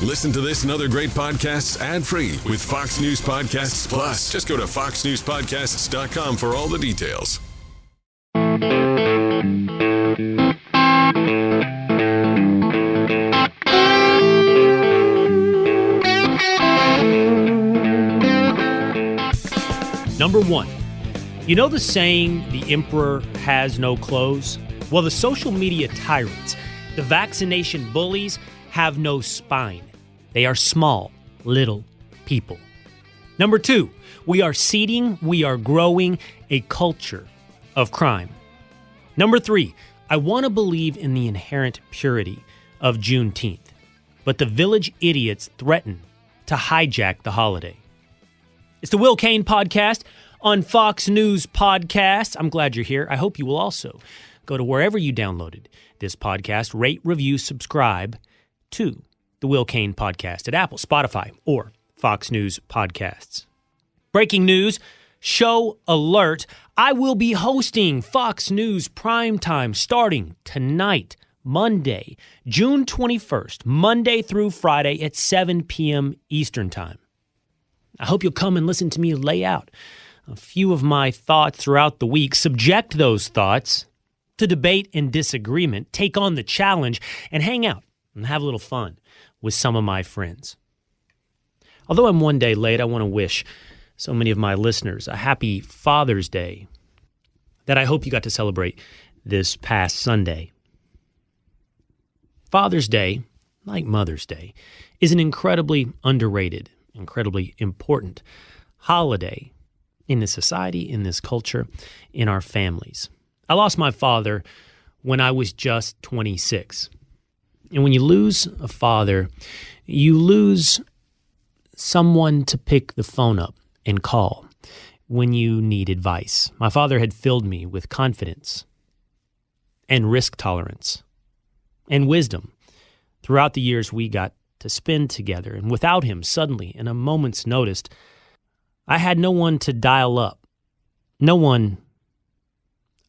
Listen to this and other great podcasts ad-free with Fox News Podcasts Plus. Just go to foxnewspodcasts.com for all the details. Number 1, you know the saying, the emperor has no clothes? Well, the social media tyrants, the vaccination bullies, have no spine. They are small, little people. Number 2, we are seeding, we are growing a culture of crime. Number 3, I want to believe in the inherent purity of Juneteenth, but the village idiots threaten to hijack the holiday. It's the Will Cain Podcast on Fox News Podcasts. I'm glad you're here. I hope you will also go to wherever you downloaded this podcast, rate, review, subscribe to the Will Cain Podcast at Apple, Spotify, or Fox News Podcasts. Breaking news, show alert. I will be hosting Fox News Primetime starting tonight, Monday, June 21st, Monday through Friday at 7 p.m. Eastern Time. I hope you'll come and listen to me lay out a few of my thoughts throughout the week, subject those thoughts to debate and disagreement, take on the challenge, and hang out and have a little fun with some of my friends. Although I'm one day late, I want to wish so many of my listeners a happy Father's Day that I hope you got to celebrate this past Sunday. Father's Day, like Mother's Day, is an incredibly underrated, incredibly important holiday in this society, in this culture, in our families. I lost my father when I was just 26. And when you lose a father, you lose someone to pick the phone up and call when you need advice. My father had filled me with confidence and risk tolerance and wisdom throughout the years we got to spend together. And without him, suddenly, in a moment's notice, I had no one to dial up, no one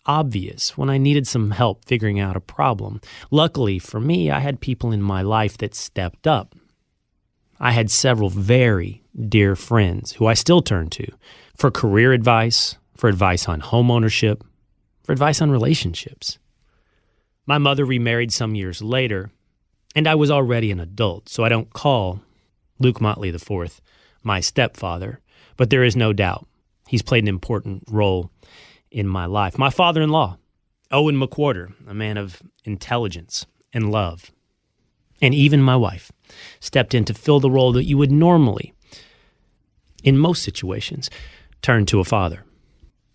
obvious when I needed some help figuring out a problem. Luckily for me, I had people in my life that stepped up. I had several very dear friends who I still turn to for career advice, for advice on home ownership, for advice on relationships. My mother remarried some years later, and I was already an adult, so I don't call Luke Motley IV my stepfather, but there is no doubt he's played an important role in my life. My father-in-law, Owen McWhorter, a man of intelligence and love, and even my wife, stepped in to fill the role that you would normally, in most situations, turn to a father.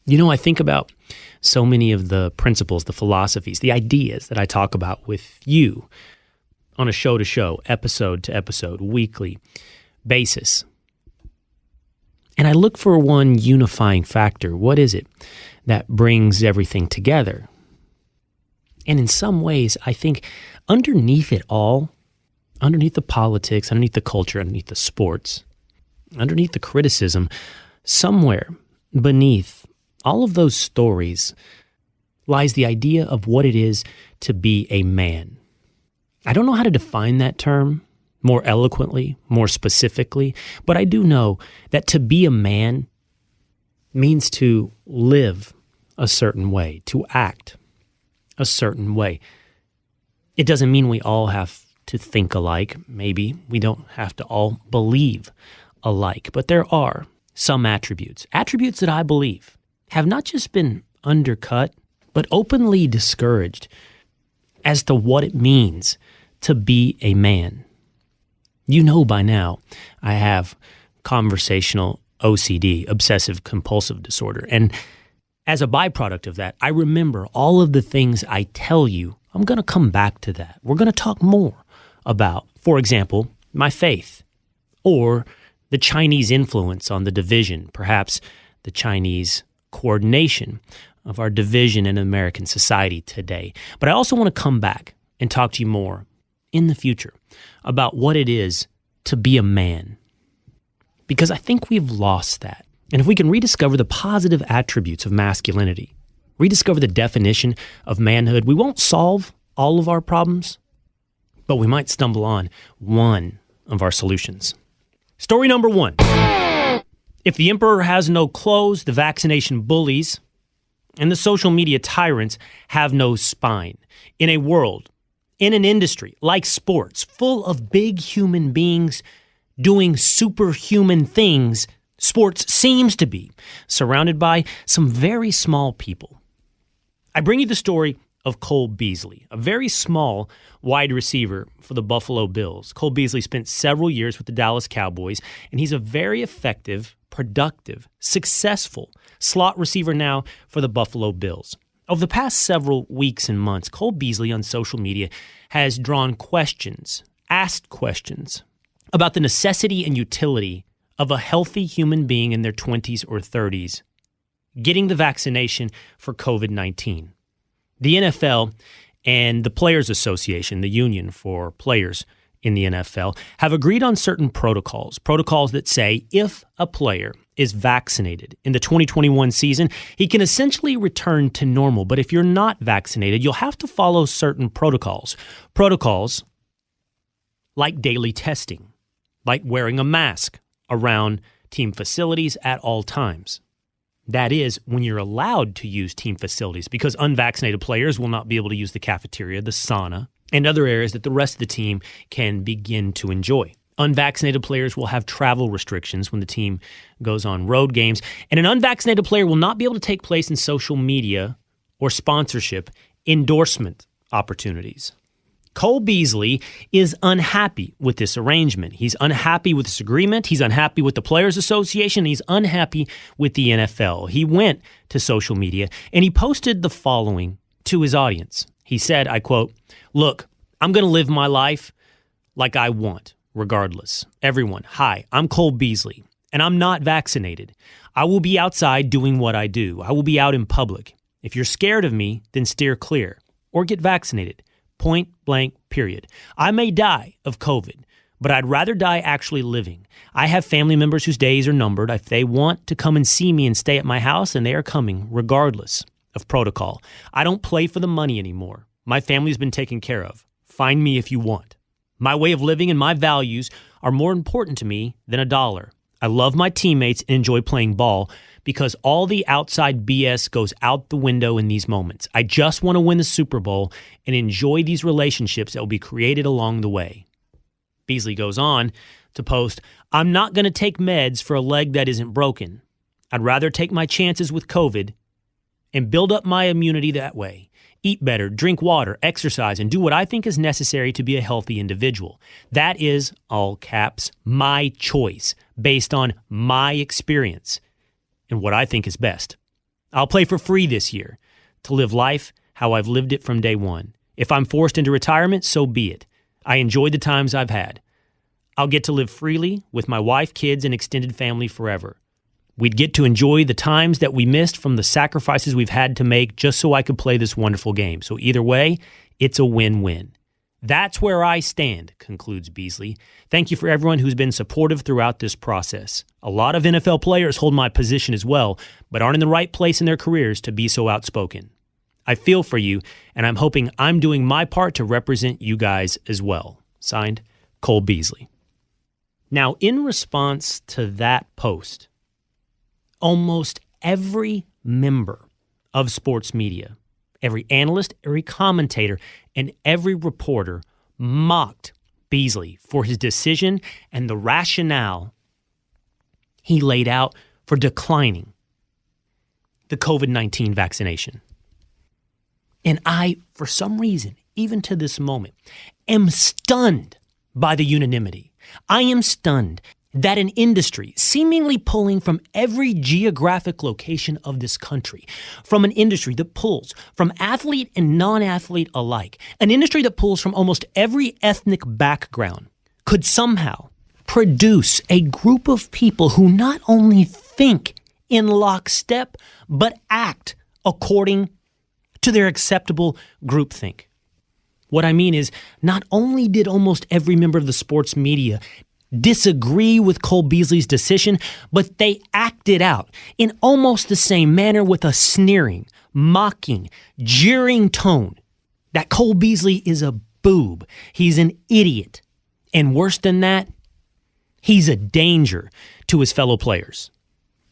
You know, I think about so many of the principles, the philosophies, the ideas that I talk about with you on a show-to-show, episode-to-episode, weekly basis. And I look for one unifying factor. What is it that brings everything together? And in some ways, I think underneath it all, underneath the politics, underneath the culture, underneath the sports, underneath the criticism, somewhere beneath all of those stories lies the idea of what it is to be a man. I don't know how to define that term more eloquently, more specifically, but I do know that to be a man means to live a certain way, to act a certain way. It doesn't mean we all have to think alike. Maybe we don't have to all believe alike, but there are some attributes that I believe have not just been undercut, but openly discouraged as to what it means to be a man. You know by now I have conversational OCD, obsessive compulsive disorder. And as a byproduct of that, I remember all of the things I tell you. I'm going to come back to that. We're going to talk more about, for example, my faith or the Chinese influence on the division, perhaps the Chinese coordination of our division in American society today. But I also want to come back and talk to you more in the future about what it is to be a man, because I think we've lost that. And if we can rediscover the positive attributes of masculinity, rediscover the definition of manhood, we won't solve all of our problems, but we might stumble on one of our solutions. Story number 1. If the emperor has no clothes, the vaccination bullies and the social media tyrants have no spine. In a world, in an industry like sports, full of big human beings doing superhuman things, sports seems to be surrounded by some very small people. I bring you the story of Cole Beasley, a very small wide receiver for the Buffalo Bills. Cole Beasley spent several years with the Dallas Cowboys, and he's a very effective, productive, successful slot receiver now for the Buffalo Bills. Over the past several weeks and months, Cole Beasley on social media has asked questions about the necessity and utility of a healthy human being in their 20s or 30s getting the vaccination for COVID-19. The NFL and the Players Association, the union for players in the NFL, have agreed on certain protocols that say if a player is vaccinated in the 2021 season, he can essentially return to normal. But if you're not vaccinated, you'll have to follow certain protocols. Protocols like daily testing, like wearing a mask around team facilities at all times. That is, when you're allowed to use team facilities, because unvaccinated players will not be able to use the cafeteria, the sauna, and other areas that the rest of the team can begin to enjoy. Unvaccinated players will have travel restrictions when the team goes on road games, and an unvaccinated player will not be able to take place in social media or sponsorship endorsement opportunities. Cole Beasley is unhappy with this arrangement. He's unhappy with this agreement. He's unhappy with the Players Association. He's unhappy with the NFL. He went to social media and he posted the following to his audience. He said, I quote, "Look, I'm going to live my life like I want, regardless. Everyone, hi, I'm Cole Beasley, and I'm not vaccinated. I will be outside doing what I do. I will be out in public. If you're scared of me, then steer clear or get vaccinated. Point blank, period. I may die of COVID, but I'd rather die actually living. I have family members whose days are numbered. If they want to come and see me and stay at my house, and they are coming, regardless of protocol. I don't play for the money anymore. My family's been taken care of. Find me if you want. My way of living and my values are more important to me than a dollar. I love my teammates and enjoy playing ball because all the outside BS goes out the window in these moments. I just want to win the Super Bowl and enjoy these relationships that will be created along the way." Beasley goes on to post, "I'm not going to take meds for a leg that isn't broken. I'd rather take my chances with COVID and build up my immunity that way. Eat better, drink water, exercise, and do what I think is necessary to be a healthy individual. That is, all caps, my choice based on my experience and what I think is best. I'll play for free this year to live life how I've lived it from day one. If I'm forced into retirement, so be it. I enjoyed the times I've had. I'll get to live freely with my wife, kids, and extended family forever. We'd get to enjoy the times that we missed from the sacrifices we've had to make just so I could play this wonderful game. So either way, it's a win-win. That's where I stand," concludes Beasley. "Thank you for everyone who's been supportive throughout this process. A lot of NFL players hold my position as well, but aren't in the right place in their careers to be so outspoken. I feel for you, and I'm hoping I'm doing my part to represent you guys as well." Signed, Cole Beasley. Now, in response to that post, almost every member of sports media, every analyst, every commentator, and every reporter mocked Beasley for his decision and the rationale he laid out for declining the COVID-19 vaccination. And I, for some reason, even to this moment, am stunned by the unanimity. I am stunned that an industry seemingly pulling from every geographic location of this country, from an industry that pulls from athlete and non-athlete alike, an industry that pulls from almost every ethnic background, could somehow produce a group of people who not only think in lockstep, but act according to their acceptable groupthink. What I mean is, not only did almost every member of the sports media disagree with Cole Beasley's decision, but they acted out in almost the same manner with a sneering, mocking, jeering tone that Cole Beasley is a boob. He's an idiot. And worse than that, He's a danger to his fellow players.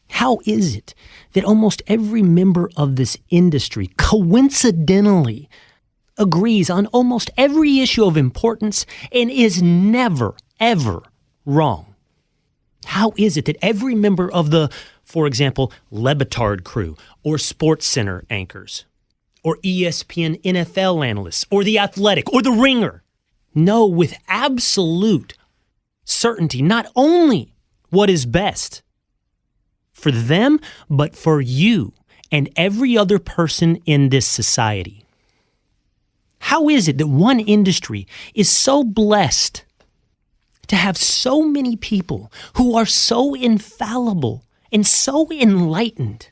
How is it that almost every member of this industry coincidentally agrees on almost every issue of importance and is never, ever wrong? How is it that every member of the, for example, Le Batard crew or Sports Center anchors or ESPN NFL analysts or The Athletic or The Ringer know with absolute certainty not only what is best for them, but for you and every other person in this society? How is it that one industry is so blessed to have so many people who are so infallible and so enlightened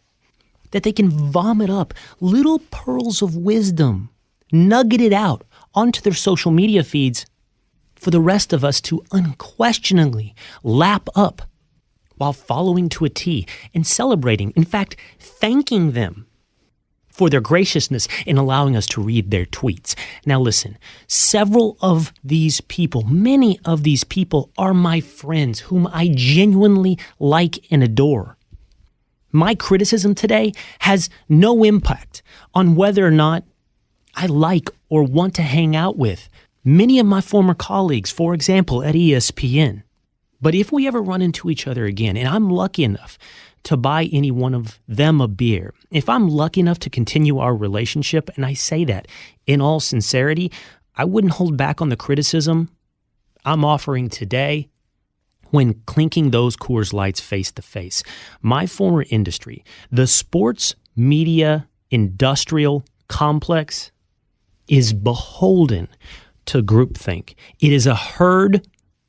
that they can vomit up little pearls of wisdom, nugget it out onto their social media feeds for the rest of us to unquestioningly lap up while following to a T and celebrating, in fact, thanking them for their graciousness in allowing us to read their tweets? Now listen, several of these people, many of these people are my friends whom I genuinely like and adore. My criticism today has no impact on whether or not I like or want to hang out with many of my former colleagues, for example, at ESPN. But if we ever run into each other again, and I'm lucky enough to buy any one of them a beer, if I'm lucky enough to continue our relationship, and I say that in all sincerity, I wouldn't hold back on the criticism I'm offering today when clinking those Coors Lights face to face. My former industry, the sports media industrial complex, is beholden to groupthink. It is a herd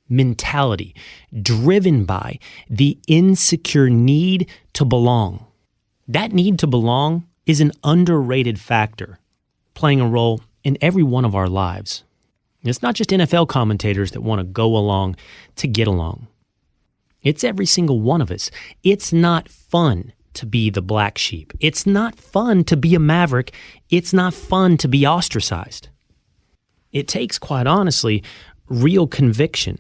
mentality driven by the insecure need to belong. That need to belong is an underrated factor playing a role in every one of our lives. It's not just NFL commentators that want to go along to get along. It's every single one of us. It's not fun to be the black sheep. It's not fun to be a maverick. It's not fun to be ostracized. It takes, quite honestly, real conviction.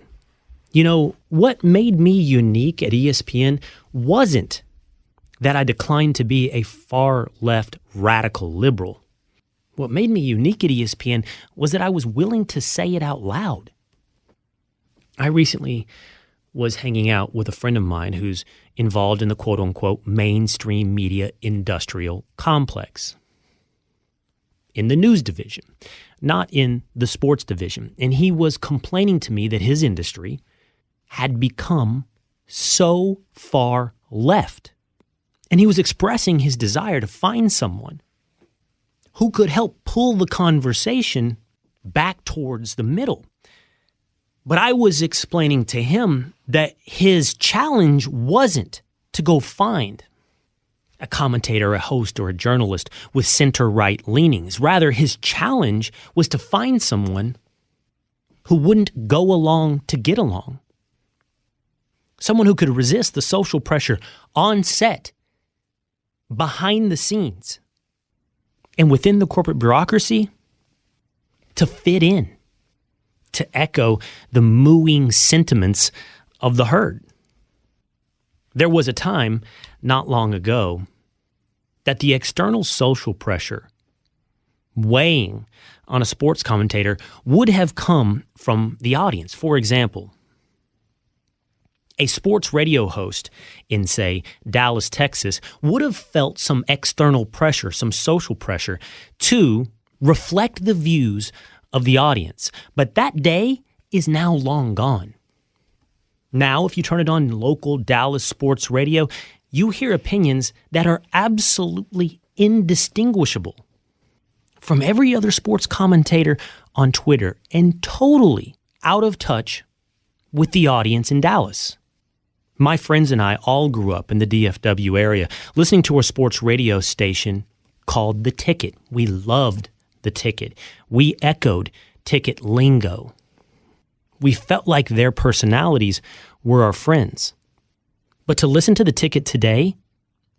You know, what made me unique at ESPN wasn't that I declined to be a far-left radical liberal. What made me unique at ESPN was that I was willing to say it out loud. I recently was hanging out with a friend of mine who's involved in the quote-unquote mainstream media industrial complex in the news division, not in the sports division. And he was complaining to me that his industry had become so far left. And he was expressing his desire to find someone who could help pull the conversation back towards the middle. But I was explaining to him that his challenge wasn't to go find a commentator, a host, or a journalist with center-right leanings. Rather, his challenge was to find someone who wouldn't go along to get along. Someone who could resist the social pressure on set, behind the scenes, and within the corporate bureaucracy to fit in, to echo the mooing sentiments of the herd. There was a time, not long ago, that the external social pressure weighing on a sports commentator would have come from the audience. For example, a sports radio host in, say, Dallas, Texas, would have felt some external pressure, some social pressure, to reflect the views of the audience. But that day is now long gone. Now, if you turn it on local Dallas sports radio, you hear opinions that are absolutely indistinguishable from every other sports commentator on Twitter and totally out of touch with the audience in Dallas. My friends and I all grew up in the DFW area listening to a sports radio station called The Ticket. We loved The Ticket. We echoed Ticket lingo. We felt like their personalities were our friends. But to listen to The Ticket today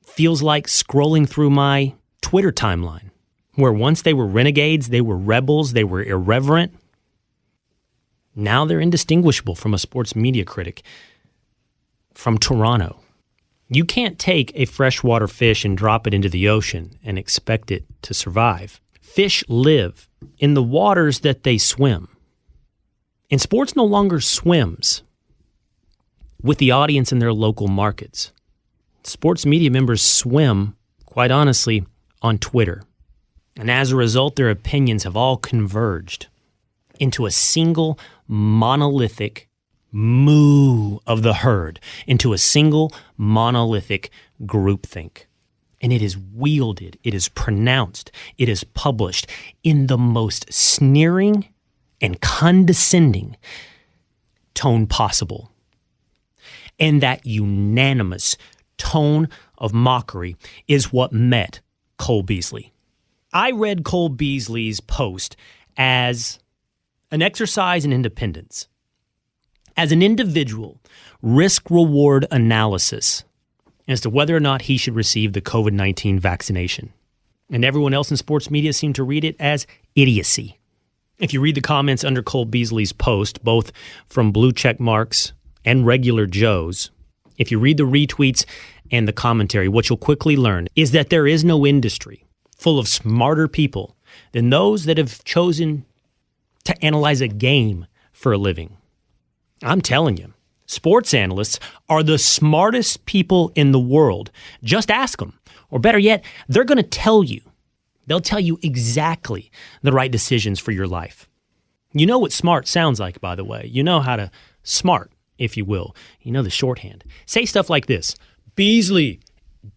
feels like scrolling through my Twitter timeline, where once they were renegades, they were rebels, they were irreverent. Now they're indistinguishable from a sports media critic. from Toronto. You can't take a freshwater fish and drop it into the ocean and expect it to survive. Fish live in the waters that they swim. And sports no longer swims with the audience in their local markets. Sports media members swim, quite honestly, on Twitter. And as a result, their opinions have all converged into a single monolithic moo of the herd, into a single monolithic groupthink. And it is wielded, it is pronounced, it is published in the most sneering and condescending tone possible. And that unanimous tone of mockery is what met Cole Beasley. I read Cole Beasley's post as an exercise in independence, as an individual risk-reward analysis as to whether or not he should receive the COVID-19 vaccination. And everyone else in sports media seemed to read it as idiocy. If you read the comments under Cole Beasley's post, both from blue check marks and regular Joes, if you read the retweets and the commentary, what you'll quickly learn is that there is no industry full of smarter people than those that have chosen to analyze a game for a living. I'm telling you, sports analysts are the smartest people in the world. Just ask them. Or better yet, they're going to tell you. They'll tell you exactly the right decisions for your life. You know what smart sounds like, by the way. You know how to smart, if you will. You know the shorthand. Say stuff like this. Beasley,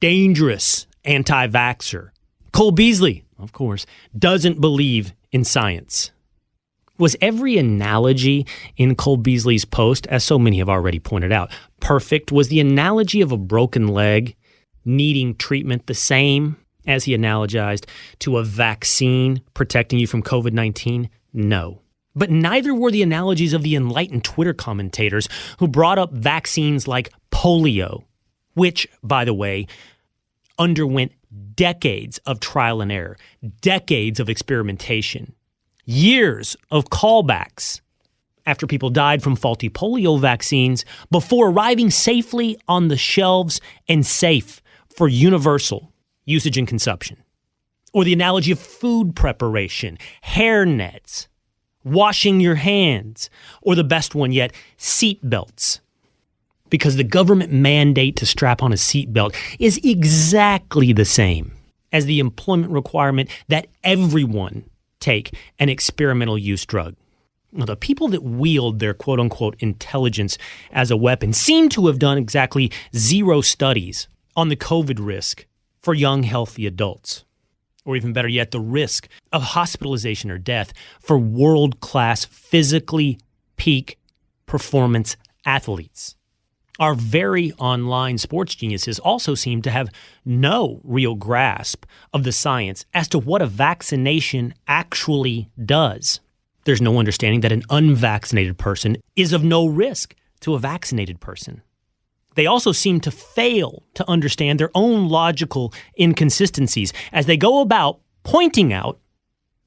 dangerous, anti-vaxxer. Cole Beasley, of course, doesn't believe in science. Was every analogy in Cole Beasley's post, as so many have already pointed out, perfect? Was the analogy of a broken leg needing treatment the same as he analogized to a vaccine protecting you from COVID-19? No. But neither were the analogies of the enlightened Twitter commentators who brought up vaccines like polio, which, by the way, underwent decades of trial and error, decades of experimentation, years of callbacks after people died from faulty polio vaccines before arriving safely on the shelves and safe for universal usage and consumption. Or the analogy of food preparation, hair nets, washing your hands, or the best one yet, seat belts. Because the government mandate to strap on a seatbelt is exactly the same as the employment requirement that everyone take an experimental use drug. Now, the people that wield their quote-unquote intelligence as a weapon seem to have done exactly zero studies on the COVID risk for young, healthy adults. Or even better yet, the risk of hospitalization or death for world-class, physically peak performance athletes. Our very online sports geniuses also seem to have no real grasp of the science as to what a vaccination actually does. There's no understanding that an unvaccinated person is of no risk to a vaccinated person. They also seem to fail to understand their own logical inconsistencies as they go about pointing out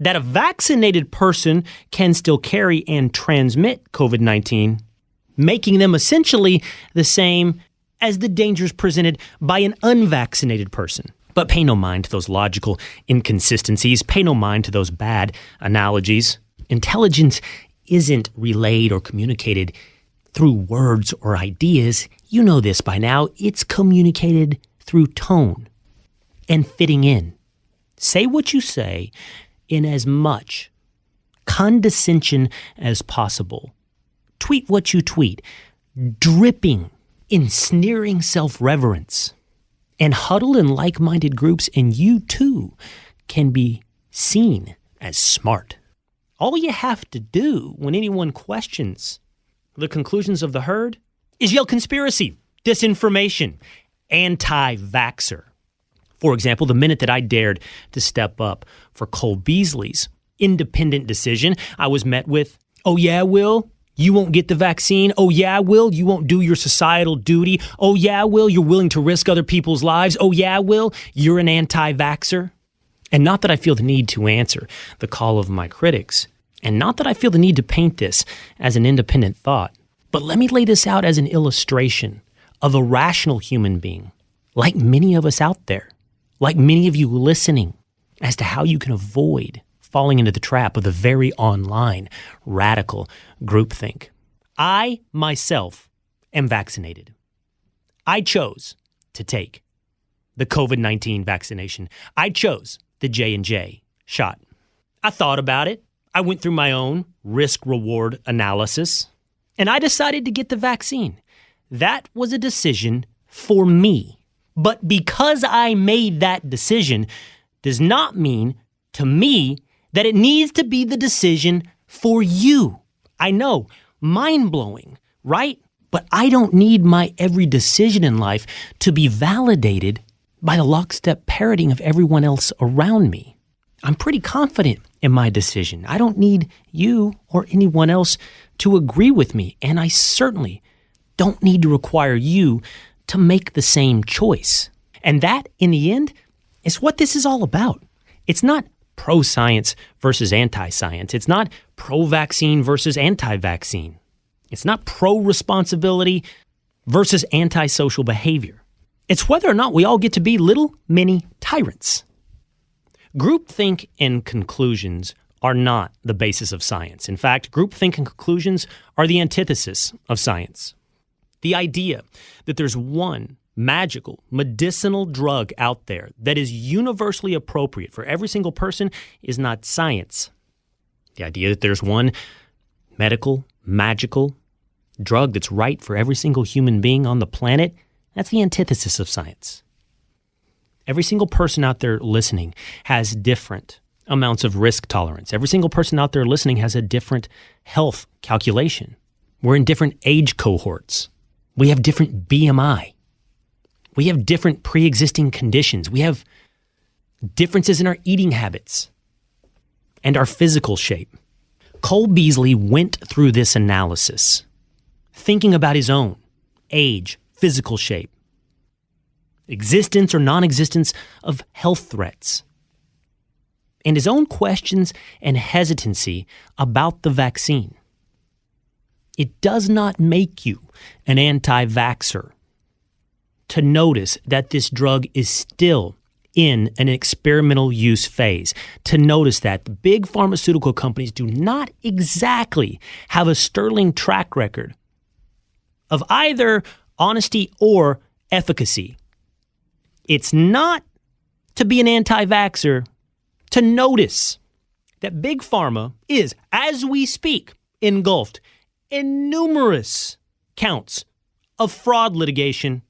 that a vaccinated person can still carry and transmit COVID-19, making them essentially the same as the dangers presented by an unvaccinated person. But pay no mind to those logical inconsistencies. Pay no mind to those bad analogies. Intelligence isn't relayed or communicated through words or ideas. You know this by now. It's communicated through tone and fitting in. Say what you say in as much condescension as possible. Tweet what you tweet, dripping in sneering self-reverence. And huddle in like-minded groups, and you too can be seen as smart. All you have to do when anyone questions the conclusions of the herd is yell conspiracy, disinformation, anti-vaxxer. For example, the minute that I dared to step up for Cole Beasley's independent decision, I was met with, "Oh yeah, Will? You won't get the vaccine? Oh yeah, Will? You won't do your societal duty? Oh yeah, Will? You're willing to risk other people's lives? Oh yeah, Will? You're an anti-vaxxer?" And not that I feel the need to answer the call of my critics, and not that I feel the need to paint this as an independent thought, but let me lay this out as an illustration of a rational human being, like many of us out there, like many of you listening, as to how you can avoid falling into the trap of the very online radical groupthink. I myself am vaccinated. I chose to take the COVID-19 vaccination. I chose the J&J shot. I thought about it. I went through my own risk-reward analysis, and I decided to get the vaccine. That was a decision for me. But because I made that decision does not mean, to me, that it needs to be the decision for you. I know, mind-blowing, right? But I don't need my every decision in life to be validated by the lockstep parroting of everyone else around me. I'm pretty confident in my decision. I don't need you or anyone else to agree with me, and I certainly don't need to require you to make the same choice. And that, in the end, is what this is all about. It's not pro-science versus anti-science. It's not pro-vaccine versus anti-vaccine. It's not pro-responsibility versus anti-social behavior. It's whether or not we all get to be little mini tyrants. Groupthink and conclusions are not the basis of science. In fact, groupthink and conclusions are the antithesis of science. The idea that there's one magical, medicinal drug out there that is universally appropriate for every single person is not science. The idea that there's one medical, magical drug that's right for every single human being on the planet, that's the antithesis of science. Every single person out there listening has different amounts of risk tolerance. Every single person out there listening has a different health calculation. We're in different age cohorts. We have different BMI. We have different pre-existing conditions. We have differences in our eating habits and our physical shape. Cole Beasley went through this analysis, thinking about his own age, physical shape, existence or non-existence of health threats, and his own questions and hesitancy about the vaccine. It does not make you an anti-vaxxer to notice that this drug is still in an experimental use phase, to notice that the big pharmaceutical companies do not exactly have a sterling track record of either honesty or efficacy. It's not to be an anti-vaxxer to notice that big pharma is, as we speak, engulfed in numerous counts of fraud litigation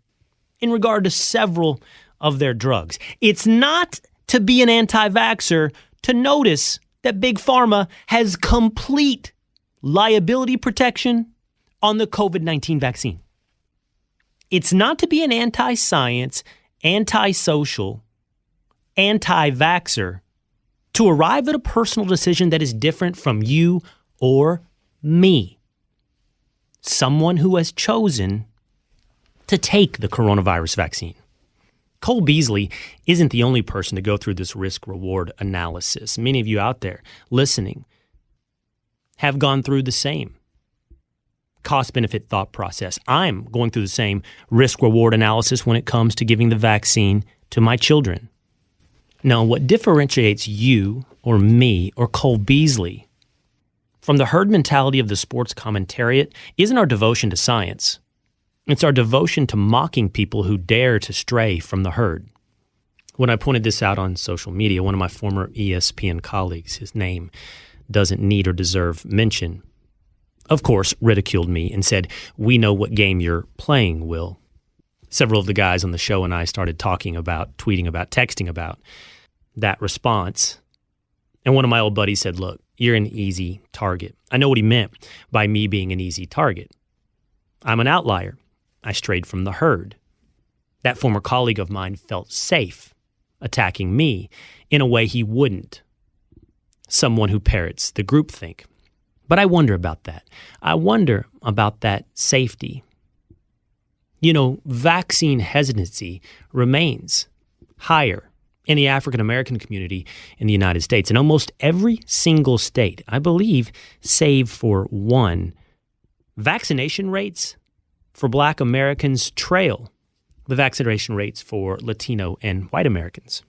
in regard to several of their drugs. It's not to be an anti-vaxxer to notice that big pharma has complete liability protection on the COVID-19 vaccine. It's not to be an anti-science, anti-social, anti-vaxxer to arrive at a personal decision that is different from you or me. Someone who has chosen to take the coronavirus vaccine. Cole Beasley isn't the only person to go through this risk-reward analysis. Many of you out there listening have gone through the same cost-benefit thought process. I'm going through the same risk-reward analysis when it comes to giving the vaccine to my children. Now, what differentiates you or me or Cole Beasley from the herd mentality of the sports commentariat isn't our devotion to science. It's our devotion to mocking people who dare to stray from the herd. When I pointed this out on social media, one of my former ESPN colleagues, his name doesn't need or deserve mention, of course, ridiculed me and said, "We know what game you're playing, Will." Several of the guys on the show and I started talking about, tweeting about, texting about that response. And one of my old buddies said, "Look, you're an easy target." I know what he meant by me being an easy target. I'm an outlier. I strayed from the herd. That former colleague of mine felt safe attacking me in a way he wouldn't someone who parrots the groupthink. But I wonder about that. I wonder about that safety. You know, vaccine hesitancy remains higher in the African American community in the United States. In almost every single state, I believe, save for one, vaccination rates for Black Americans trail the vaccination rates for Latino and white Americans.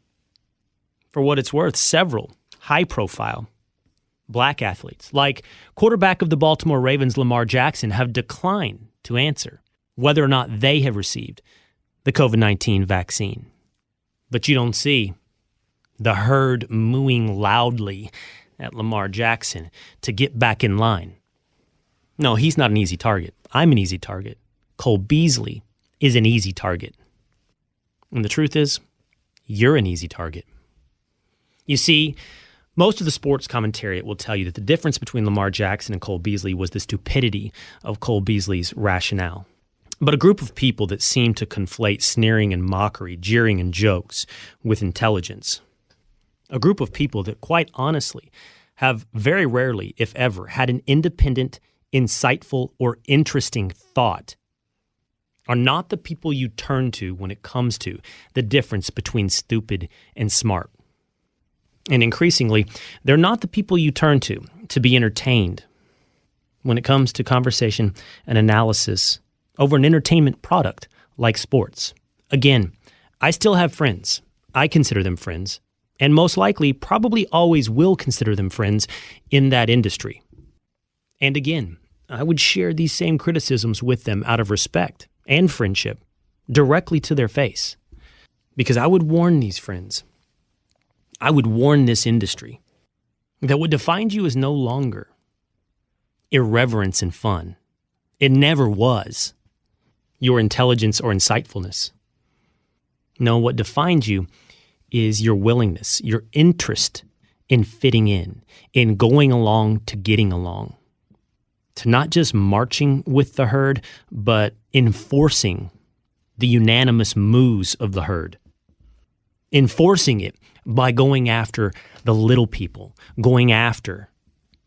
For what it's worth, several high-profile Black athletes, like quarterback of the Baltimore Ravens Lamar Jackson, have declined to answer whether or not they have received the COVID-19 vaccine. But you don't see the herd mooing loudly at Lamar Jackson to get back in line. No, he's not an easy target. I'm an easy target. Cole Beasley is an easy target. And the truth is, you're an easy target. You see, most of the sports commentariat will tell you that the difference between Lamar Jackson and Cole Beasley was the stupidity of Cole Beasley's rationale. But a group of people that seem to conflate sneering and mockery, jeering and jokes with intelligence. A group of people that, quite honestly, have very rarely, if ever, had an independent, insightful, or interesting thought, are not the people you turn to when it comes to the difference between stupid and smart. And increasingly, they're not the people you turn to be entertained when it comes to conversation and analysis over an entertainment product like sports. Again, I still have friends. I consider them friends, and most likely probably always will consider them friends in that industry. And again, I would share these same criticisms with them out of respect and friendship directly to their face, because I would warn these friends, I would warn this industry that what defines you is no longer irreverence and fun. It never was your intelligence or insightfulness. No, what defines you is your willingness, your interest in fitting in going along to getting along, to not just marching with the herd, but enforcing the unanimous moves of the herd. Enforcing it by going after the little people, going after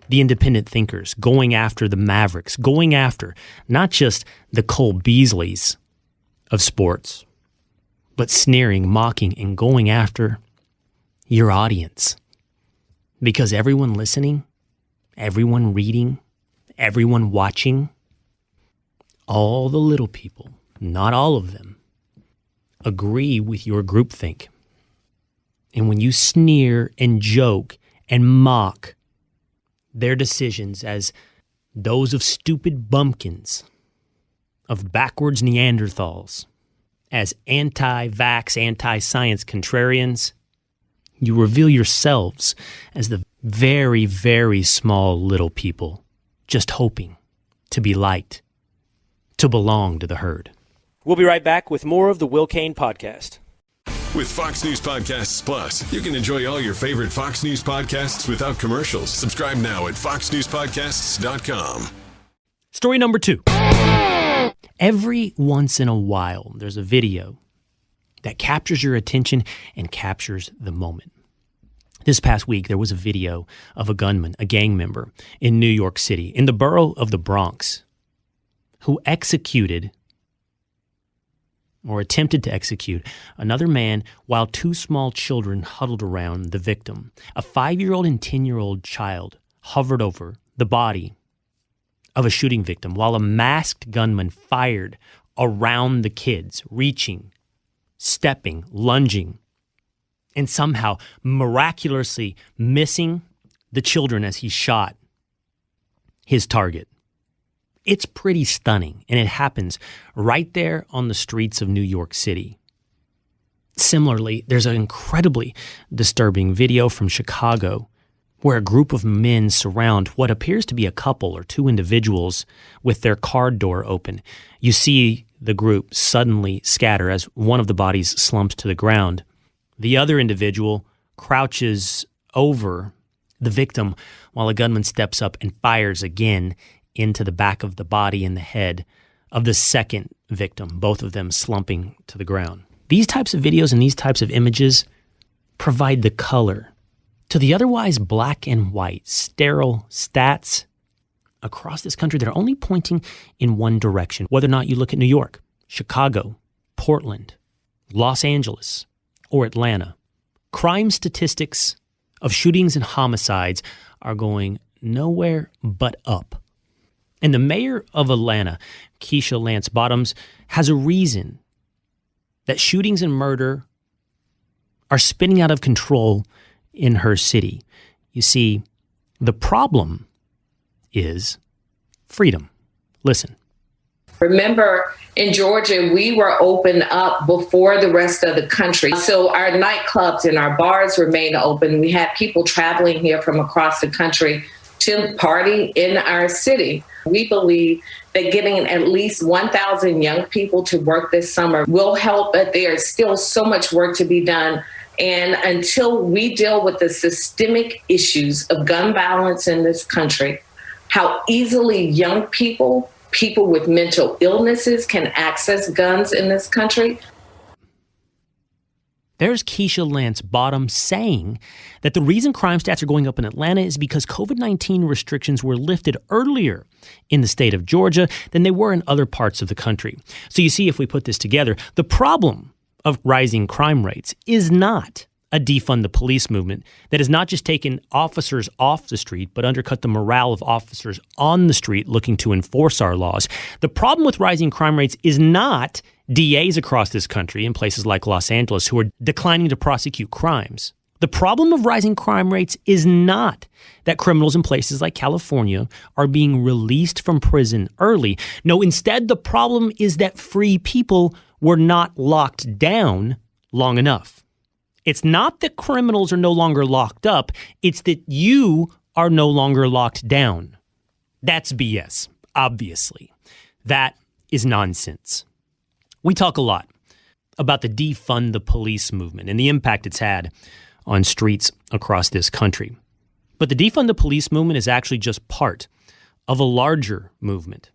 the independent thinkers, going after the mavericks, going after not just the Cole Beasleys of sports, but sneering, mocking, and going after your audience. Because everyone listening, everyone reading, everyone watching, all the little people, not all of them, agree with your groupthink. And when you sneer and joke and mock their decisions as those of stupid bumpkins, of backwards Neanderthals, as anti-vax, anti-science contrarians, you reveal yourselves as the very, very small little people just hoping to be liked, to belong to the herd. We'll be right back with more of the Will Cain Podcast. With Fox News Podcasts Plus, you can enjoy all your favorite Fox News podcasts without commercials. Subscribe now at foxnewspodcasts.com. Story number 2. Every once in a while, there's a video that captures your attention and captures the moment. This past week, there was a video of a gunman, a gang member in New York City, in the borough of the Bronx, who executed or attempted to execute another man while 2 small children huddled around the victim. A 5-year-old and 10-year-old child hovered over the body of a shooting victim while a masked gunman fired around the kids, reaching, stepping, lunging, and somehow miraculously missing the children as he shot his target. It's pretty stunning, and it happens right there on the streets of New York City. Similarly, there's an incredibly disturbing video from Chicago where a group of men surround what appears to be a couple or 2 individuals with their car door open. You see the group suddenly scatter as one of the bodies slumps to the ground. The other individual crouches over the victim while a gunman steps up and fires again into the back of the body and the head of the second victim, both of them slumping to the ground. These types of videos and these types of images provide the color to the otherwise black and white, sterile stats across this country that are only pointing in one direction. Whether or not you look at New York, Chicago, Portland, Los Angeles, or Atlanta, crime statistics of shootings and homicides are going nowhere but up. And the mayor of Atlanta, Keisha Lance Bottoms, has a reason that shootings and murder are spinning out of control in her city. You see, the problem is freedom. Listen. Remember, in Georgia, we were open up before the rest of the country. So our nightclubs and our bars remain open. We had people traveling here from across the country to party in our city. We believe that getting at least 1,000 young people to work this summer will help, but there's still so much work to be done. And until we deal with the systemic issues of gun violence in this country, how easily young people with mental illnesses can access guns in this country. There's Keisha Lance Bottoms saying that the reason crime stats are going up in Atlanta is because COVID-19 restrictions were lifted earlier in the state of Georgia than they were in other parts of the country. So you see, if we put this together, the problem of rising crime rates is not a defund the police movement that has not just taken officers off the street, but undercut the morale of officers on the street looking to enforce our laws. The problem with rising crime rates is not DAs across this country in places like Los Angeles who are declining to prosecute crimes. The problem of rising crime rates is not that criminals in places like California are being released from prison early. No, instead, the problem is that free people were not locked down long enough. It's not that criminals are no longer locked up. It's that you are no longer locked down. That's BS, obviously. That is nonsense. We talk a lot about the defund the police movement and the impact it's had on streets across this country. But the defund the police movement is actually just part of a larger movement,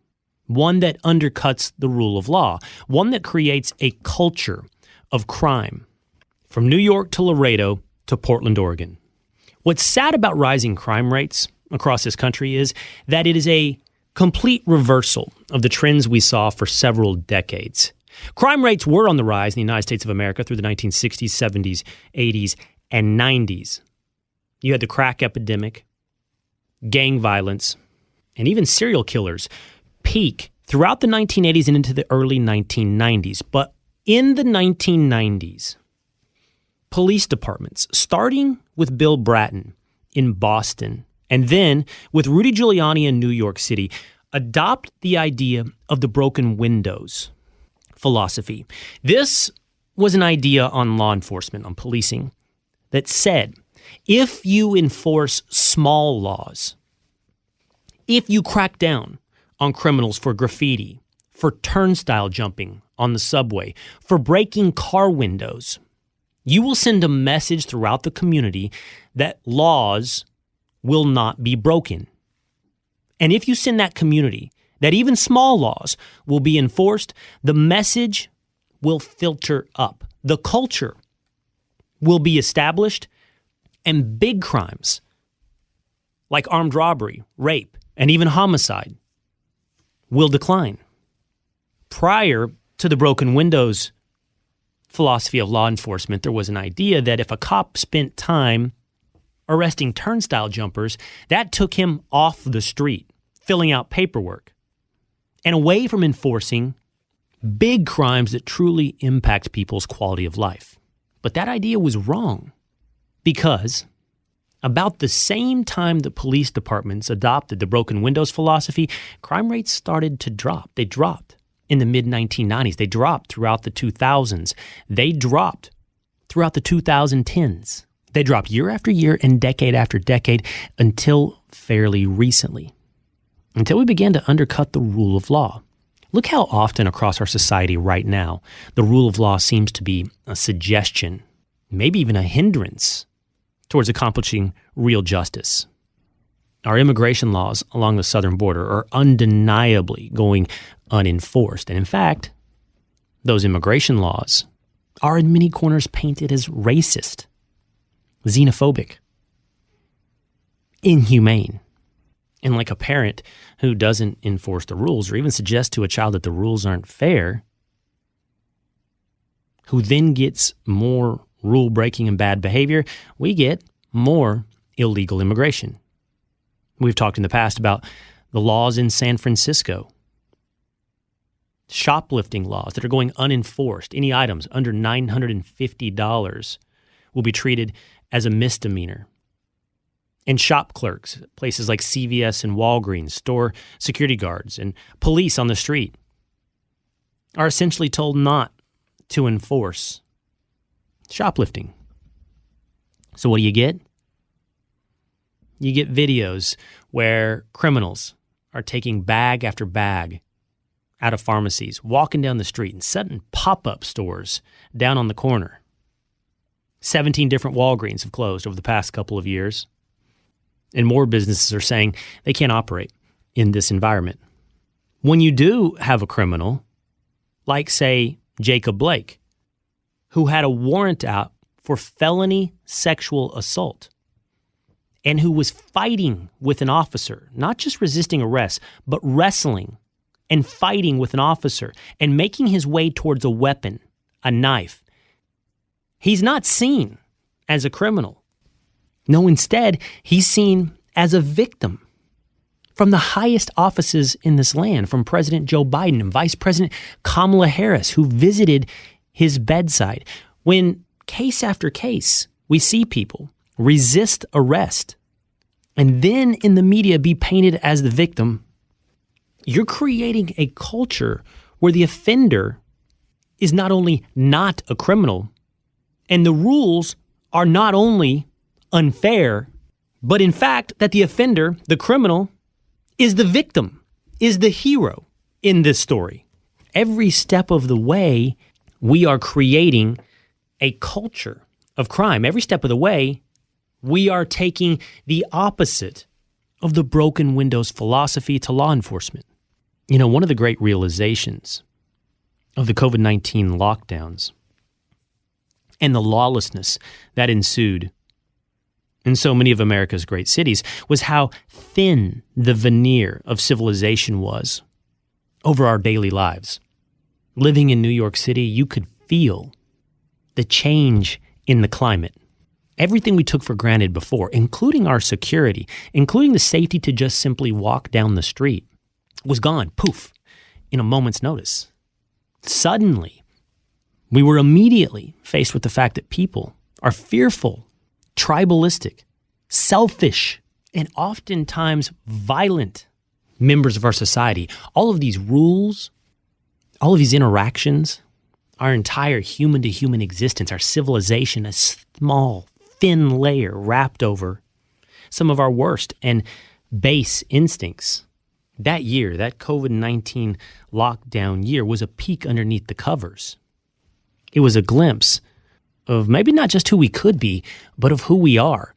one that undercuts the rule of law, one that creates a culture of crime. From New York to Laredo to Portland, Oregon. What's sad about rising crime rates across this country is that it is a complete reversal of the trends we saw for several decades. Crime rates were on the rise in the United States of America through the 1960s, 70s, 80s, and 90s. You had the crack epidemic, gang violence, and even serial killers peak throughout the 1980s and into the early 1990s. But in the 1990s, police departments, starting with Bill Bratton in Boston, and then with Rudy Giuliani in New York City, adopt the idea of the broken windows philosophy. This was an idea on law enforcement, on policing, that said, if you enforce small laws, if you crack down on criminals for graffiti, for turnstile jumping on the subway, for breaking car windows, you will send a message throughout the community that laws will not be broken. And if you send that community that even small laws will be enforced, the message will filter up. The culture will be established, and big crimes like armed robbery, rape, and even homicide will decline. Prior to the broken windows philosophy of law enforcement, there was an idea that if a cop spent time arresting turnstile jumpers, that took him off the street, filling out paperwork, and away from enforcing big crimes that truly impact people's quality of life. But that idea was wrong, because about the same time the police departments adopted the broken windows philosophy, crime rates started to drop. They dropped in the mid-1990s. They dropped throughout the 2000s. They dropped throughout the 2010s. They dropped year after year and decade after decade until fairly recently, until we began to undercut the rule of law. Look how often across our society right now, the rule of law seems to be a suggestion, maybe even a hindrance towards accomplishing real justice. Our immigration laws along the southern border are undeniably going unenforced. And in fact, those immigration laws are in many corners painted as racist, xenophobic, inhumane. And like a parent who doesn't enforce the rules or even suggests to a child that the rules aren't fair, who then gets more rule breaking and bad behavior, we get more illegal immigration. We've talked in the past about the laws in San Francisco, shoplifting laws that are going unenforced. Any items under $950 will be treated as a misdemeanor. And shop clerks, places like CVS and Walgreens, store security guards, and police on the street are essentially told not to enforce shoplifting. So what do you get? You get videos where criminals are taking bag after bag out of pharmacies, walking down the street and setting pop-up stores down on the corner. 17 different Walgreens have closed over the past couple of years. And more businesses are saying they can't operate in this environment. When you do have a criminal, like, say, Jacob Blake, who had a warrant out for felony sexual assault and who was fighting with an officer, not just resisting arrest, but wrestling and fighting with an officer and making his way towards a weapon, a knife, he's not seen as a criminal. No, instead, he's seen as a victim from the highest offices in this land, from President Joe Biden and Vice President Kamala Harris, who visited his bedside. When case after case, we see people resist arrest and then in the media be painted as the victim, you're creating a culture where the offender is not only not a criminal, and the rules are not only unfair, but in fact that the offender, the criminal, is the victim, is the hero in this story. Every step of the way, we are creating a culture of crime. Every step of the way, we are taking the opposite of the broken windows philosophy to law enforcement. You know, one of the great realizations of the COVID-19 lockdowns and the lawlessness that ensued in so many of America's great cities was how thin the veneer of civilization was over our daily lives. Living in New York City, you could feel the change in the climate. Everything we took for granted before, including our security, including the safety to just simply walk down the street, was gone, poof, in a moment's notice. Suddenly, we were immediately faced with the fact that people are fearful, tribalistic, selfish, and oftentimes violent members of our society. All of these rules, all of these interactions, our entire human-to-human existence, our civilization, a small, thin layer wrapped over some of our worst and base instincts. That year, that COVID-19 lockdown year, was a peek underneath the covers. It was a glimpse of maybe not just who we could be, but of who we are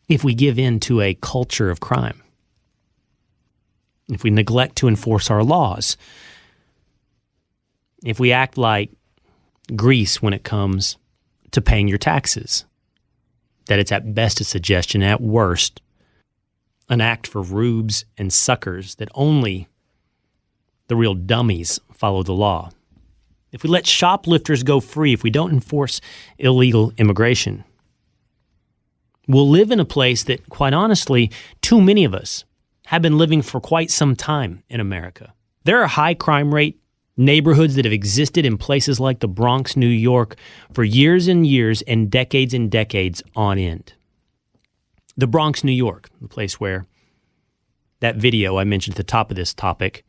if we give in to a culture of crime, if we neglect to enforce our laws, if we act like Greece when it comes to paying your taxes, that it's at best a suggestion, at worst an act for rubes and suckers, that only the real dummies follow the law. If we let shoplifters go free, if we don't enforce illegal immigration, we'll live in a place that, quite honestly, too many of us have been living for quite some time in America. There are high crime rate neighborhoods that have existed in places like the Bronx, New York, for years and years and decades on end. The Bronx, New York, the place where that video I mentioned at the top of this topic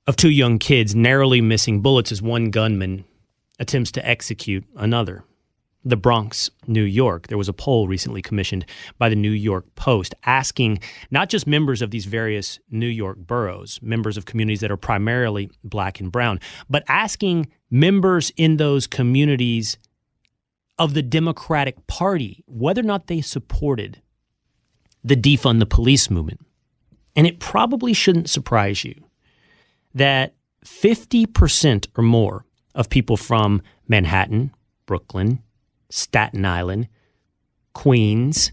of two young kids narrowly missing bullets as one gunman attempts to execute another. The Bronx, New York. There was a poll recently commissioned by the New York Post asking not just members of these various New York boroughs, members of communities that are primarily black and brown, but asking members in those communities of the Democratic Party whether or not they supported the defund the police movement. And it probably shouldn't surprise you that 50% or more of people from Manhattan, Brooklyn, Staten Island, Queens,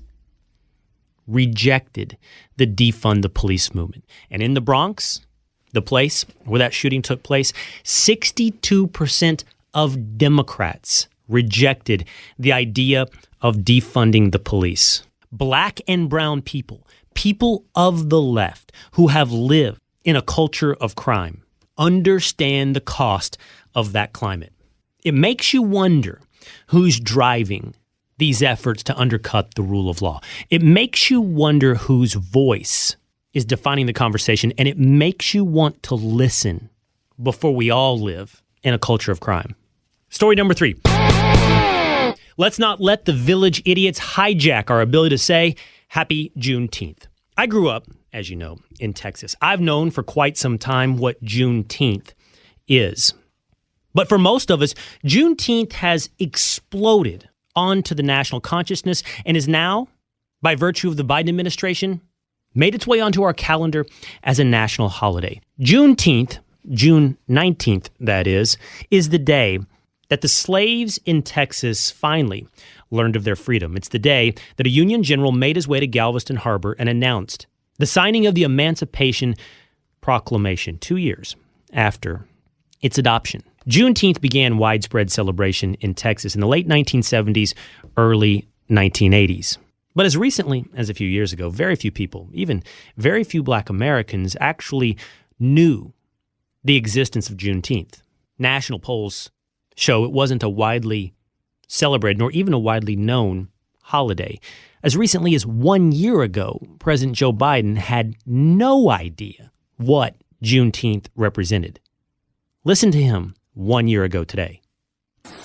rejected the defund the police movement. And in the Bronx, the place where that shooting took place, 62% of Democrats rejected the idea of defunding the police. Black and brown people, people of the left who have lived in a culture of crime, understand the cost of that climate. It makes you wonder who's driving these efforts to undercut the rule of law. It makes you wonder whose voice is defining the conversation, and it makes you want to listen before we all live in a culture of crime. Story number 3. Let's not let the village idiots hijack our ability to say Happy Juneteenth. I grew up, as you know, in Texas. I've known for quite some time what Juneteenth is. But for most of us, Juneteenth has exploded onto the national consciousness and is now, by virtue of the Biden administration, made its way onto our calendar as a national holiday. Juneteenth, June 19th, that is the day that the slaves in Texas finally learned of their freedom. It's the day that a Union general made his way to Galveston Harbor and announced the signing of the Emancipation Proclamation 2 years after its adoption. Juneteenth began widespread celebration in Texas in the late 1970s, early 1980s. But as recently as a few years ago, very few people, even very few Black Americans, actually knew the existence of Juneteenth. National polls show it wasn't a widely celebrated nor even a widely known holiday. As recently as 1 year ago, President Joe Biden had no idea what Juneteenth represented. Listen to him 1 year ago today.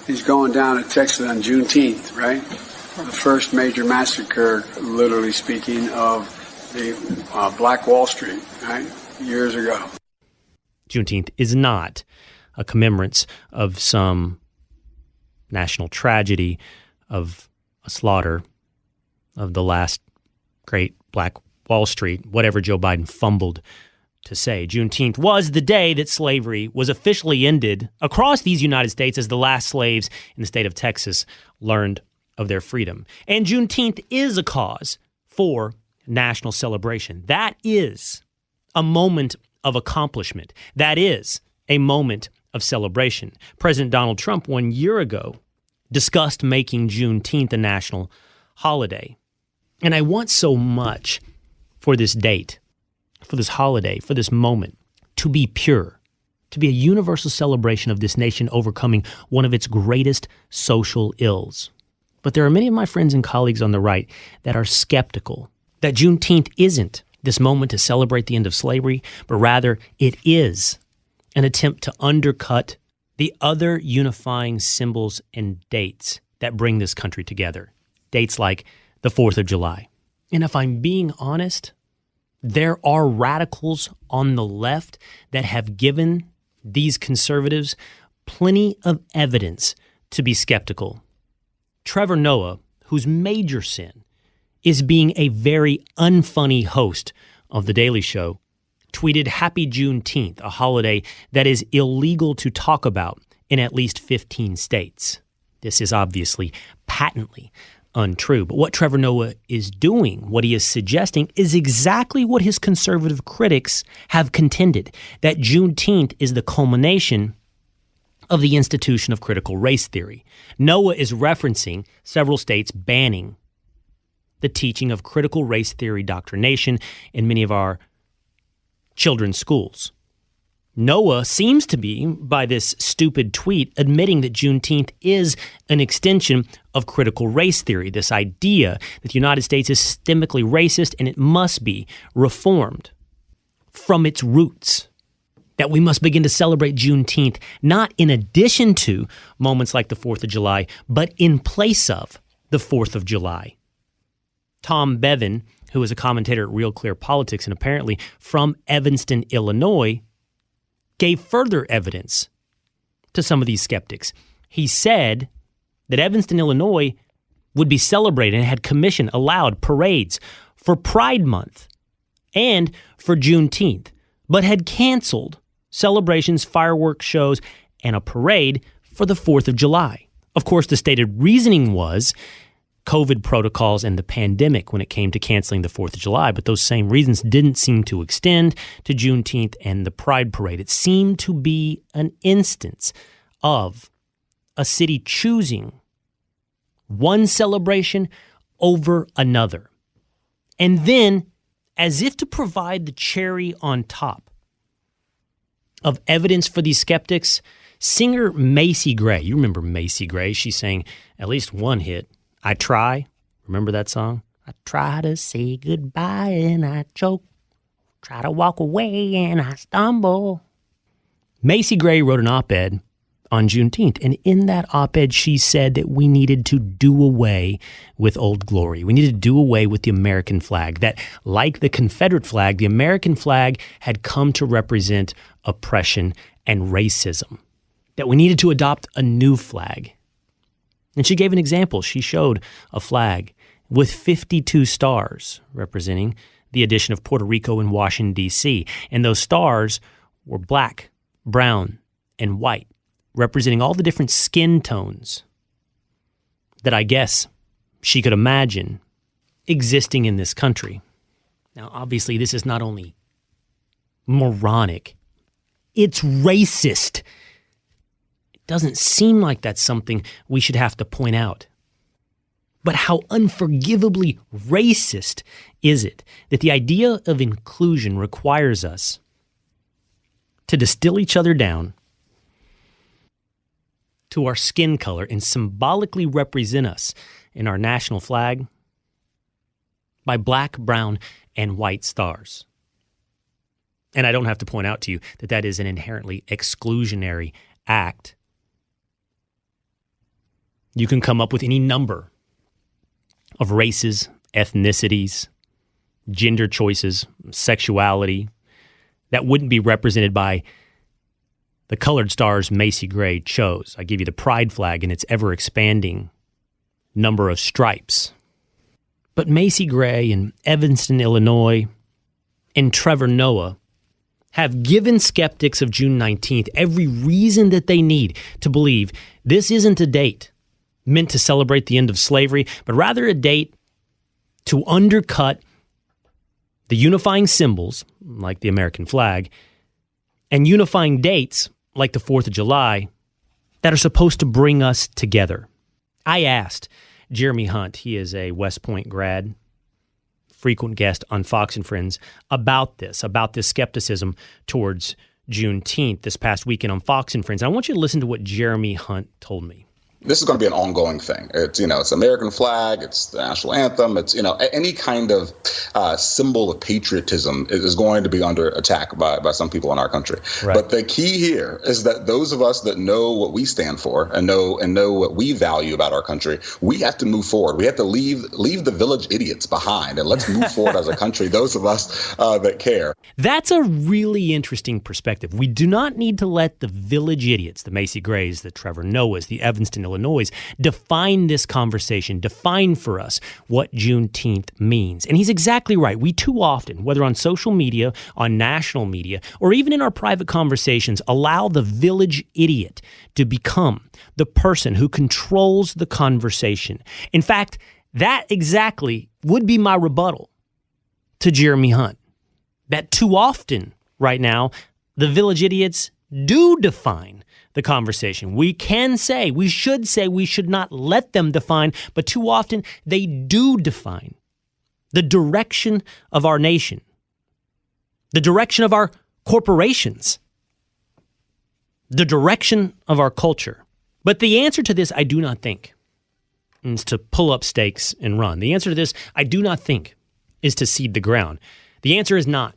He's going down to Texas on Juneteenth, right? The first major massacre, literally speaking, of the Black Wall Street, right? Years ago. Juneteenth is not a commemorance of some national tragedy, of a slaughter of the last great Black Wall Street, whatever Joe Biden fumbled to say. Juneteenth was the day that slavery was officially ended across these United States as the last slaves in the state of Texas learned of their freedom. And Juneteenth is a cause for national celebration. That is a moment of accomplishment. That is a moment of celebration. President Donald Trump 1 year ago discussed making Juneteenth a national holiday. And I want so much for this date, for this holiday, for this moment, to be pure, to be a universal celebration of this nation overcoming one of its greatest social ills. But there are many of my friends and colleagues on the right that are skeptical that Juneteenth isn't this moment to celebrate the end of slavery, but rather it is an attempt to undercut the other unifying symbols and dates that bring this country together. Dates like the 4th of July. And if I'm being honest, there are radicals on the left that have given these conservatives plenty of evidence to be skeptical. Trevor Noah, whose major sin is being a very unfunny host of The Daily Show, tweeted Happy Juneteenth, a holiday that is illegal to talk about in at least 15 states. This is obviously patently untrue. But what Trevor Noah is doing, what he is suggesting, is exactly what his conservative critics have contended, that Juneteenth is the culmination of the institution of critical race theory. Noah is referencing several states banning the teaching of critical race theory doctrination in many of our children's schools. Noah seems to be, by this stupid tweet, admitting that Juneteenth is an extension of critical race theory, this idea that the United States is systemically racist and it must be reformed from its roots, that we must begin to celebrate Juneteenth not in addition to moments like the 4th of July, but in place of the 4th of July. Tom Bevan, who is a commentator at Real Clear Politics and apparently from Evanston, Illinois, gave further evidence to some of these skeptics. He said that Evanston, Illinois would be celebrated and had allowed parades for Pride Month and for Juneteenth, but had canceled celebrations, fireworks shows, and a parade for the 4th of July. Of course, the stated reasoning was COVID protocols and the pandemic when it came to canceling the 4th of July, but those same reasons didn't seem to extend to Juneteenth and the Pride Parade. It seemed to be an instance of a city choosing one celebration over another. And then, as if to provide the cherry on top of evidence for these skeptics, singer Macy Gray, you remember Macy Gray, she sang at least one hit, I Try. Remember that song? I try to say goodbye and I choke. Try to walk away and I stumble. Macy Gray wrote an op-ed on Juneteenth, and in that op-ed she said that we needed to do away with Old Glory. We needed to do away with the American flag, that like the Confederate flag, the American flag had come to represent oppression and racism, that we needed to adopt a new flag. And she gave an example. She showed a flag with 52 stars representing the addition of Puerto Rico and Washington, D.C. And those stars were black, brown, and white, representing all the different skin tones that I guess she could imagine existing in this country. Now, obviously, this is not only moronic, it's racist. It doesn't seem like that's something we should have to point out. But how unforgivably racist is it that the idea of inclusion requires us to distill each other down to our skin color and symbolically represent us in our national flag by black, brown, and white stars. And I don't have to point out to you that that is an inherently exclusionary act. You can come up with any number of races, ethnicities, gender choices, sexuality that wouldn't be represented by the colored stars Macy Gray chose. I give you the pride flag and its ever-expanding number of stripes. But Macy Gray in Evanston, Illinois, and Trevor Noah have given skeptics of June 19th every reason that they need to believe this isn't a date meant to celebrate the end of slavery, but rather a date to undercut the unifying symbols, like the American flag, and unifying dates, like the 4th of July, that are supposed to bring us together. I asked Jeremy Hunt, he is a West Point grad, frequent guest on Fox and Friends, about this skepticism towards Juneteenth this past weekend on Fox and Friends. And I want you to listen to what Jeremy Hunt told me. This is going to be an ongoing thing. It's, it's the American flag, it's the national anthem, it's, any kind of symbol of patriotism is going to be under attack by some people in our country. Right. But the key here is that those of us that know what we stand for and know what we value about our country, we have to move forward. We have to leave the village idiots behind, and let's move forward as a country, those of us that care. That's a really interesting perspective. We do not need to let the village idiots, the Macy Grays, the Trevor Noahs, the Evanston, Illinois, define this conversation, define for us what Juneteenth means. And he's exactly right. We too often, whether on social media, on national media, or even in our private conversations, allow the village idiot to become the person who controls the conversation. In fact, that exactly would be my rebuttal to Jeremy Hunt. That too often right now, the village idiots do define the conversation. We can say, we should not let them define, but too often they do define the direction of our nation, the direction of our corporations, the direction of our culture. But the answer to this, I do not think, is to pull up stakes and run. The answer to this, I do not think, is to cede the ground. The answer is not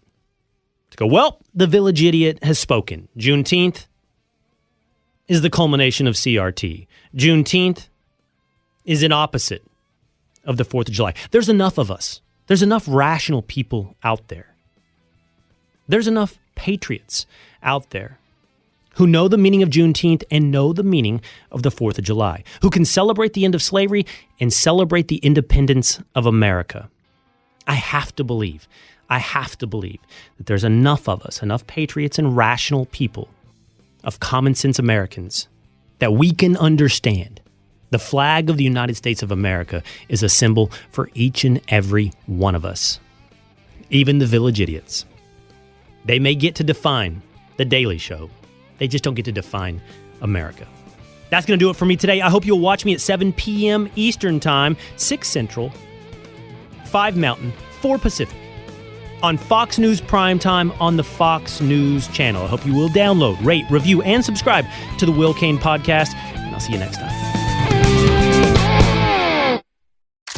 to go, well, the village idiot has spoken. Juneteenth is the culmination of CRT. Juneteenth is an opposite of the 4th of July. There's enough of us. There's enough rational people out there. There's enough patriots out there who know the meaning of Juneteenth and know the meaning of the 4th of July, who can celebrate the end of slavery and celebrate the independence of America. I have to believe that there's enough of us, enough patriots and rational people, of common sense Americans, that we can understand the flag of the United States of America is a symbol for each and every one of us. Even the village idiots. They may get to define The Daily Show. They just don't get to define America. That's going to do it for me today. I hope you'll watch me at 7 p.m. Eastern Time, 6 Central, 5 Mountain, 4 Pacific, on Fox News Primetime on the Fox News channel. I hope you will download, rate, review, and subscribe to the Will Cain Podcast, and I'll see you next time.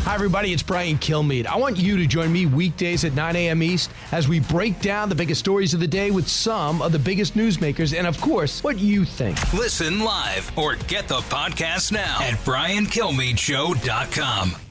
Hi, everybody. It's Brian Kilmeade. I want you to join me weekdays at 9 a.m. East as we break down the biggest stories of the day with some of the biggest newsmakers and, of course, what you think. Listen live or get the podcast now at BrianKilmeadeShow.com.